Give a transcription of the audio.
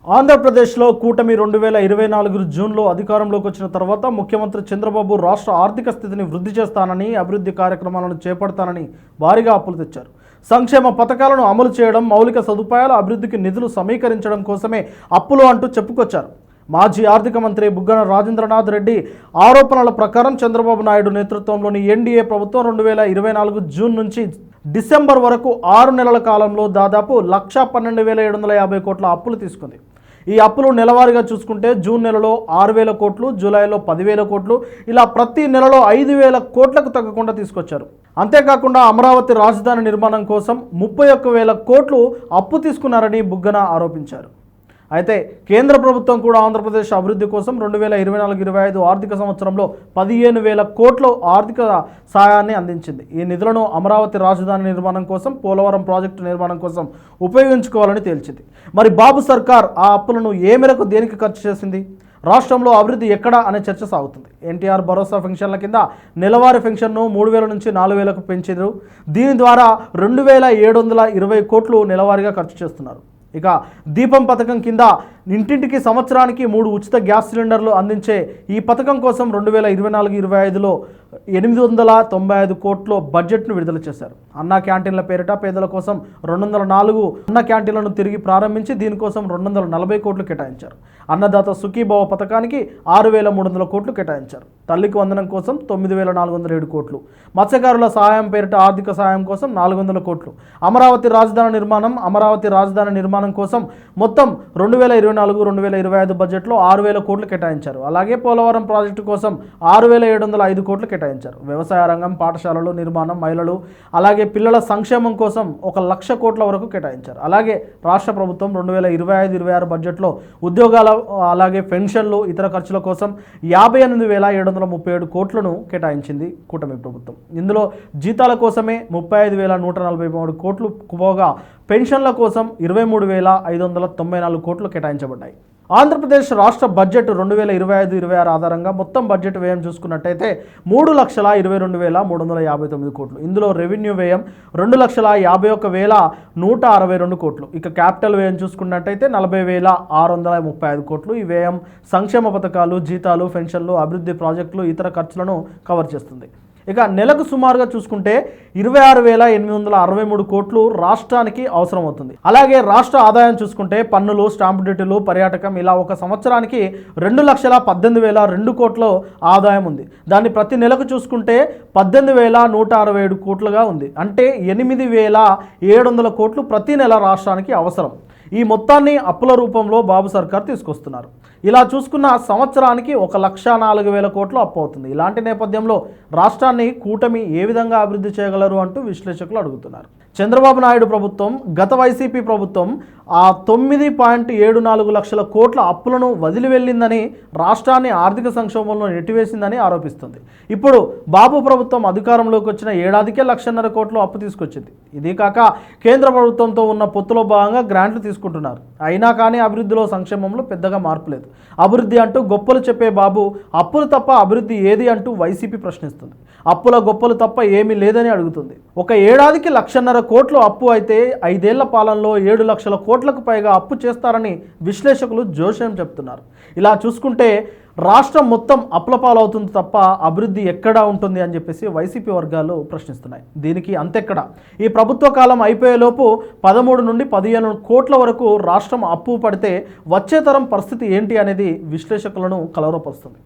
ఆంధ్రప్రదేశ్లో కూటమి 2024 జూన్లో అధికారంలోకి వచ్చిన తర్వాత ముఖ్యమంత్రి చంద్రబాబు రాష్ట్ర ఆర్థిక స్థితిని వృద్ధి చేస్తానని, అభివృద్ధి కార్యక్రమాలను చేపడతానని భారీగా అప్పులు తెచ్చారు. సంక్షేమ పథకాలను అమలు చేయడం, మౌలిక సదుపాయాల అభివృద్ధికి నిధులు సమీకరించడం కోసమే అప్పులు అంటూ చెప్పుకొచ్చారు. మాజీ ఆర్థిక మంత్రి బుగ్గన రాజేంద్రనాథ్ రెడ్డి ఆరోపణల ప్రకారం చంద్రబాబు నాయుడు నేతృత్వంలోని ఎన్డీఏ ప్రభుత్వం 2024 జూన్ నుంచి డిసెంబర్ వరకు 6 నెలల కాలంలో దాదాపు 1,12,750 కోట్ల అప్పులు తీసుకుంది. ఈ అప్పులు నెలవారీగా చూసుకుంటే జూన్ నెలలో 6,000 కోట్లు, జూలైలో 10,000 కోట్లు, ఇలా ప్రతి నెలలో 5,000 కోట్లకు తగ్గకుండా తీసుకొచ్చారు. అంతేకాకుండా అమరావతి రాజధాని నిర్మాణం కోసం 31,000 కోట్లు అప్పు తీసుకున్నారని బుగ్గన ఆరోపించారు. అయితే కేంద్ర ప్రభుత్వం కూడా ఆంధ్రప్రదేశ్ అభివృద్ధి కోసం 2024-25 ఆర్థిక సంవత్సరంలో 15,000 కోట్ల ఆర్థిక సాయాన్ని అందించింది. ఈ నిధులను అమరావతి రాజధాని నిర్మాణం కోసం, పోలవరం ప్రాజెక్టు నిర్మాణం కోసం ఉపయోగించుకోవాలని తేల్చింది. మరి బాబు సర్కార్ ఆ అప్పులను ఏ మేరకు దేనికి ఖర్చు చేసింది? రాష్ట్రంలో అభివృద్ధి ఎక్కడా అనే చర్చ సాగుతుంది. ఎన్టీఆర్ భరోసా పెన్షన్ల కింద నెలవారీ పెన్షన్ను 3,000 నుంచి 4,000కు పెంచారు. దీని ద్వారా 2,720 కోట్లు నెలవారీగా ఖర్చు చేస్తున్నారు. ఇక దీపం పథకం కింద ఇంటింటికి సంవత్సరానికి 3 ఉచిత గ్యాస్ సిలిండర్లు అందించే ఈ పథకం కోసం 2024-25లో 895 కోట్ల బడ్జెట్ను విడుదల చేశారు. అన్నా క్యాంటీన్ల పేరిట పేదల కోసం 204 అన్న క్యాంటీన్లను తిరిగి ప్రారంభించి దీనికోసం 240 కోట్లు కేటాయించారు. అన్నదాత సుఖీభవ పథకానికి 6,300 కోట్లు కేటాయించారు. తల్లికి వందనం కోసం 9,407 కోట్లు, మత్స్యకారుల సహాయం పేరిట ఆర్థిక సహాయం కోసం 400 కోట్లు, అమరావతి రాజధాని నిర్మాణం కోసం మొత్తం 2024-2025 బడ్జెట్లో 6,000 కోట్లు కేటాయించారు. అలాగే పోలవరం ప్రాజెక్టు కోసం 6,705 కోట్లు కేటాయించారు. వ్యవసాయ రంగం, పాఠశాలలు నిర్మాణం, మహిళలు అలాగే పిల్లల సంక్షేమం కోసం 1,00,000 కోట్ల వరకు కేటాయించారు. అలాగే రాష్ట్ర ప్రభుత్వం 2025-26 బడ్జెట్లో ఉద్యోగాల అలాగే పెన్షన్లు, ఇతర ఖర్చుల కోసం 58,737 కోట్లను కేటాయించింది కూటమి ప్రభుత్వం. ఇందులో జీతాల కోసమే 35,143 కోట్లు పోగా పెన్షన్ల కోసం 23,594 కోట్లు కేటాయించబడ్డాయి. ఆంధ్రప్రదేశ్ రాష్ట్ర బడ్జెట్ 2025-26 ఆధారంగా మొత్తం బడ్జెట్ వ్యయం చూసుకున్నట్టయితే 3,22,359 కోట్లు. ఇందులో రెవెన్యూ వ్యయం 2,51,162 కోట్లు. ఇక క్యాపిటల్ వ్యయం చూసుకున్నట్టయితే 40,635 కోట్లు. ఈ వ్యయం సంక్షేమ పథకాలు, జీతాలు, పెన్షన్లు, అభివృద్ధి ప్రాజెక్టులు, ఇతర ఖర్చులను కవర్ చేస్తుంది. ఇక నెలకు సుమారుగా చూసుకుంటే 26,863 కోట్లు రాష్ట్రానికి అవసరం అవుతుంది. అలాగే రాష్ట్ర ఆదాయం చూసుకుంటే పన్నులు, స్టాంపు డ్యూటీలు, పర్యాటకం ఇలా ఒక సంవత్సరానికి 2,10,02 కోట్ల ఆదాయం ఉంది. దాన్ని ప్రతి నెలకు చూసుకుంటే 18,167 కోట్లుగా ఉంది. అంటే 8,700 కోట్లు ప్రతి నెల రాష్ట్రానికి అవసరం. ఈ మొత్తాన్ని అప్పుల రూపంలో బాబు సర్కార్ తీసుకొస్తున్నారు. ఇలా చూసుకున్న సంవత్సరానికి 1,04,000 కోట్లు అప్పు అవుతుంది. ఇలాంటి నేపథ్యంలో రాష్ట్రాన్ని కూటమి ఏ విధంగా అభివృద్ధి చేయగలరు అంటూ విశ్లేషకులు అడుగుతున్నారు. చంద్రబాబు నాయుడు ప్రభుత్వం, గత వైసీపీ ప్రభుత్వం ఆ 9.74 లక్షల కోట్ల అప్పులను వదిలి వెళ్ళిందని, రాష్ట్రాన్ని ఆర్థిక సంక్షోభంలో నెట్టివేసిందని ఆరోపిస్తుంది. ఇప్పుడు బాబు ప్రభుత్వం అధికారంలోకి వచ్చిన ఏడాదికే 1,50,000 కోట్లు అప్పు తీసుకొచ్చింది. ఇది కాక కేంద్ర ప్రభుత్వంతో ఉన్న పొత్తులో భాగంగా గ్రాంట్లు తీసుకుంటున్నారు. అయినా కానీ అభివృద్ధిలో, సంక్షేమంలో పెద్దగా మార్పు లేదు. అభివృద్ధి అంటూ గొప్పలు చెప్పే బాబు అప్పులు తప్ప అభివృద్ధి ఏది అంటూ వైసీపీ ప్రశ్నిస్తుంది. అప్పుల గొప్పలు తప్ప ఏమీ లేదని అడుగుతుంది. ఒక ఏడాదికి 1,50,000 కోట్లు అప్పు అయితే 5 ఏళ్ల పాలనలో 7 లక్షల కోట్లకు పైగా అప్పు చేస్తారని విశ్లేషకులు జోస్యం చెప్తున్నారు. ఇలా చూసుకుంటే రాష్ట్రం మొత్తం అప్పులపాలవుతుంది తప్ప అభివృద్ధి ఎక్కడా ఉంటుంది అని చెప్పేసి వైసీపీ వర్గాలు ప్రశ్నిస్తున్నాయి. దీనికి అంతెక్కడ? ఈ ప్రభుత్వ కాలం అయిపోయేలోపు 13 నుండి 15 కోట్ల వరకు రాష్ట్రం అప్పు పడితే వచ్చే తరం పరిస్థితి ఏంటి అనేది విశ్లేషకులను కలవరపరుస్తుంది.